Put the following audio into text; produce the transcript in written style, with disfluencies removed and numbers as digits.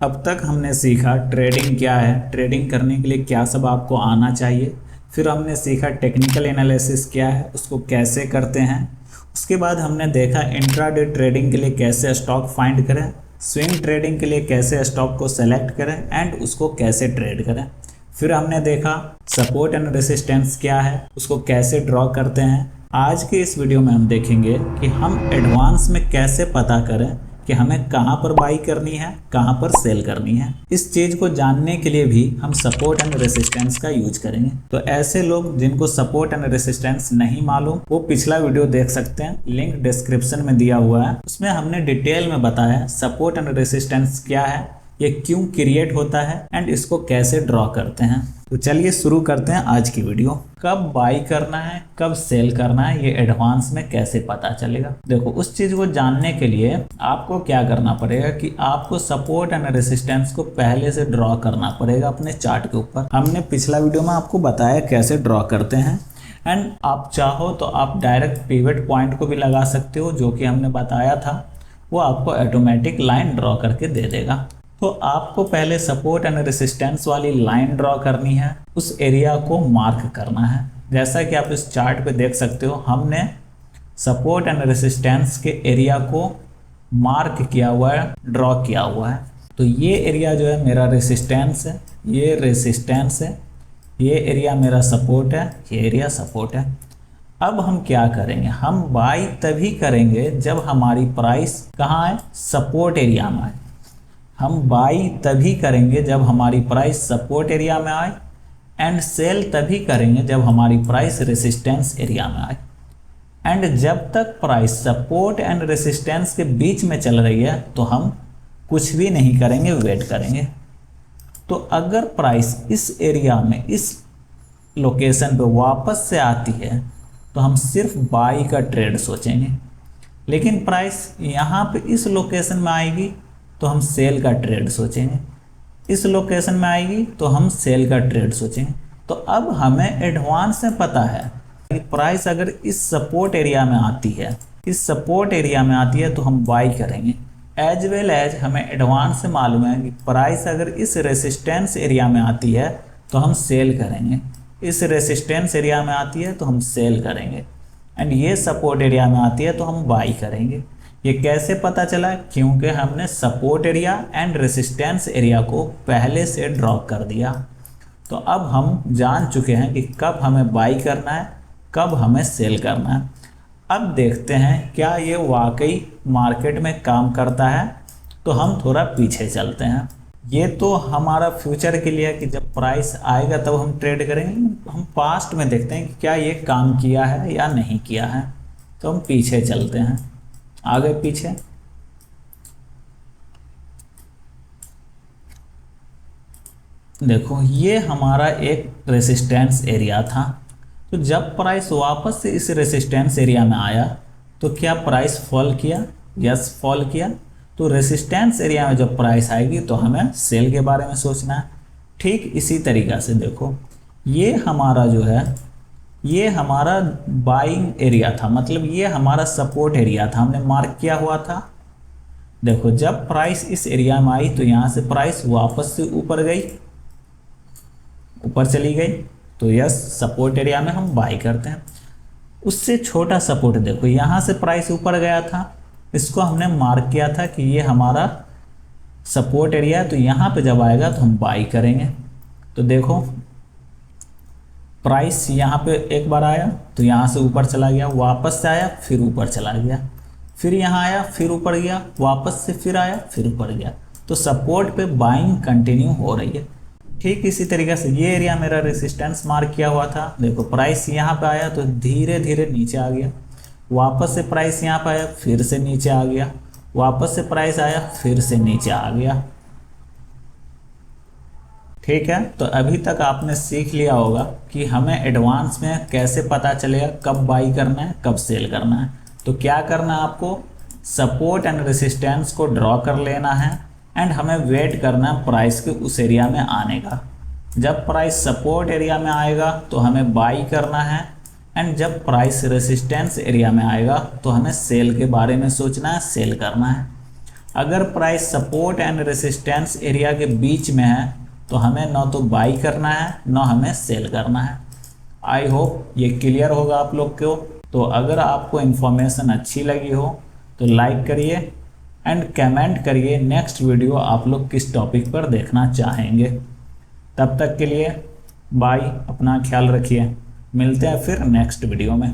अब तक हमने सीखा ट्रेडिंग क्या है, ट्रेडिंग करने के लिए क्या सब आपको आना चाहिए। फिर हमने सीखा टेक्निकल एनालिसिस क्या है, उसको कैसे करते हैं। उसके बाद हमने देखा इंट्राडे ट्रेडिंग के लिए कैसे स्टॉक फाइंड करें, स्विंग ट्रेडिंग के लिए कैसे स्टॉक को सेलेक्ट करें एंड उसको कैसे ट्रेड करें। फिर हमने देखा सपोर्ट एंड रेसिस्टेंस क्या है, उसको कैसे ड्रॉ करते हैं। आज के इस वीडियो में हम देखेंगे कि हम एडवांस में कैसे पता करें कि हमें कहां पर बाई करनी है, कहां पर सेल करनी है। इस चीज को जानने के लिए भी हम सपोर्ट एंड रेसिस्टेंस का यूज करेंगे। तो ऐसे लोग जिनको सपोर्ट एंड रेसिस्टेंस नहीं मालूम वो पिछला वीडियो देख सकते हैं, लिंक डिस्क्रिप्शन में दिया हुआ है। उसमें हमने डिटेल में बताया सपोर्ट एंड रेसिस्टेंस क्या है, ये क्यों क्रिएट होता है एंड इसको कैसे ड्रॉ करते हैं। तो चलिए शुरू करते हैं आज की वीडियो। कब बाई करना है, कब सेल करना है, ये एडवांस में कैसे पता चलेगा। देखो, उस चीज को जानने के लिए आपको क्या करना पड़ेगा कि आपको सपोर्ट एंड रेसिस्टेंस को पहले से ड्रॉ करना पड़ेगा अपने चार्ट के ऊपर। हमने पिछला वीडियो में आपको बताया कैसे ड्रॉ करते हैं एंड आप चाहो तो आप डायरेक्ट पिवट पॉइंट को भी लगा सकते हो, जो कि हमने बताया था। वो आपको ऑटोमेटिक लाइन ड्रॉ करके दे देगा। तो आपको पहले सपोर्ट एंड रेसिस्टेंस वाली लाइन ड्रॉ करनी है, उस एरिया को मार्क करना है। जैसा कि आप इस चार्ट पे देख सकते हो, हमने सपोर्ट एंड रेसिस्टेंस के एरिया को मार्क किया हुआ है, ड्रॉ किया हुआ है। तो ये एरिया जो है मेरा रेसिस्टेंस है, ये रेसिस्टेंस है, ये एरिया मेरा सपोर्ट है, ये एरिया सपोर्ट है। अब हम क्या करेंगे, हम बाई तभी करेंगे जब हमारी प्राइस कहाँ है, सपोर्ट एरिया में आए। हम बाई तभी करेंगे जब हमारी प्राइस सपोर्ट एरिया में आए एंड सेल तभी करेंगे जब हमारी प्राइस रेसिस्टेंस एरिया में आए। एंड जब तक प्राइस सपोर्ट एंड रेसिस्टेंस के बीच में चल रही है तो हम कुछ भी नहीं करेंगे, वेट करेंगे। तो अगर प्राइस इस एरिया में, इस लोकेशन पे वापस से आती है तो हम सिर्फ बाई का ट्रेड सोचेंगे। लेकिन प्राइस यहाँ पे इस लोकेशन में आएगी तो हम सेल का ट्रेड सोचेंगे, इस लोकेशन में आएगी तो हम सेल का ट्रेड सोचेंगे। तो अब हमें एडवांस में पता है कि प्राइस अगर इस सपोर्ट एरिया में आती है, इस सपोर्ट एरिया में आती है तो हम बाई करेंगे। एज वेल एज हमें एडवांस से मालूम है कि प्राइस अगर इस रेसिस्टेंस एरिया में आती है तो हम सेल करेंगे, इस रेसिस्टेंस एरिया में आती है तो हम सेल करेंगे एंड ये सपोर्ट एरिया में आती है तो हम बाई करेंगे। ये कैसे पता चला, क्योंकि हमने support area and resistance area को पहले से ड्रॉ कर दिया। तो अब हम जान चुके हैं कि कब हमें बाई करना है, कब हमें सेल करना है। अब देखते हैं क्या ये वाकई मार्केट में काम करता है। तो हम थोड़ा पीछे चलते हैं। ये तो हमारा फ्यूचर के लिए है कि जब प्राइस आएगा तब हम ट्रेड करेंगे। हम पास्ट में देखते हैं कि क्या ये काम किया है या नहीं किया है। तो हम पीछे चलते हैं, आगे पीछे। देखो, ये हमारा एक रेसिस्टेंस एरिया था। तो जब प्राइस वापस से इस रेसिस्टेंस एरिया में आया तो क्या प्राइस फॉल किया? यस, फॉल किया। तो रेसिस्टेंस एरिया में जब प्राइस आएगी तो हमें सेल के बारे में सोचना है। ठीक इसी तरीक़ा से देखो, ये हमारा जो है, ये हमारा बाइंग एरिया था, मतलब ये हमारा सपोर्ट एरिया था, हमने मार्क किया हुआ था। देखो, जब प्राइस इस एरिया में आई तो यहाँ से प्राइस वापस से ऊपर गई, ऊपर चली गई, तो यस, सपोर्ट एरिया में हम बाई करते हैं। उससे छोटा सपोर्ट देखो, यहाँ से प्राइस ऊपर गया था, इसको हमने मार्क किया था कि ये हमारा सपोर्ट एरिया है, तो यहाँ पे जब आएगा तो हम बाई करेंगे। तो देखो, प्राइस यहाँ पे एक बार आया तो यहाँ से ऊपर चला गया, वापस से आया फिर ऊपर चला गया, फिर यहाँ आया फिर ऊपर गया, वापस से फिर आया फिर ऊपर गया। तो सपोर्ट पे बाइंग कंटिन्यू हो रही है। ठीक इसी तरीके से ये एरिया मेरा रेसिस्टेंस मार्क किया हुआ था। देखो, प्राइस यहाँ पे आया तो धीरे धीरे नीचे आ गया, वापस से प्राइस यहाँ पे आया फिर से नीचे आ गया, वापस से प्राइस आया फिर से नीचे आ गया। ठीक है, तो अभी तक आपने सीख लिया होगा कि हमें एडवांस में कैसे पता चलेगा कब बाई करना है, कब सेल करना है। तो क्या करना है, आपको सपोर्ट एंड रेसिस्टेंस को ड्रॉ कर लेना है एंड हमें वेट करना है प्राइस के उस एरिया में आने का। जब प्राइस सपोर्ट एरिया में आएगा तो हमें बाई करना है एंड जब प्राइस रेसिस्टेंस एरिया में आएगा तो हमें सेल के बारे में सोचना है, सेल करना है। अगर price support and resistance area के बीच में है तो हमें ना तो बाई करना है ना हमें सेल करना है। आई होप ये क्लियर होगा आप लोग को। तो अगर आपको इन्फॉर्मेशन अच्छी लगी हो तो लाइक करिए एंड कमेंट करिए नेक्स्ट वीडियो आप लोग किस टॉपिक पर देखना चाहेंगे। तब तक के लिए बाय, अपना ख्याल रखिए, मिलते हैं फिर नेक्स्ट वीडियो में।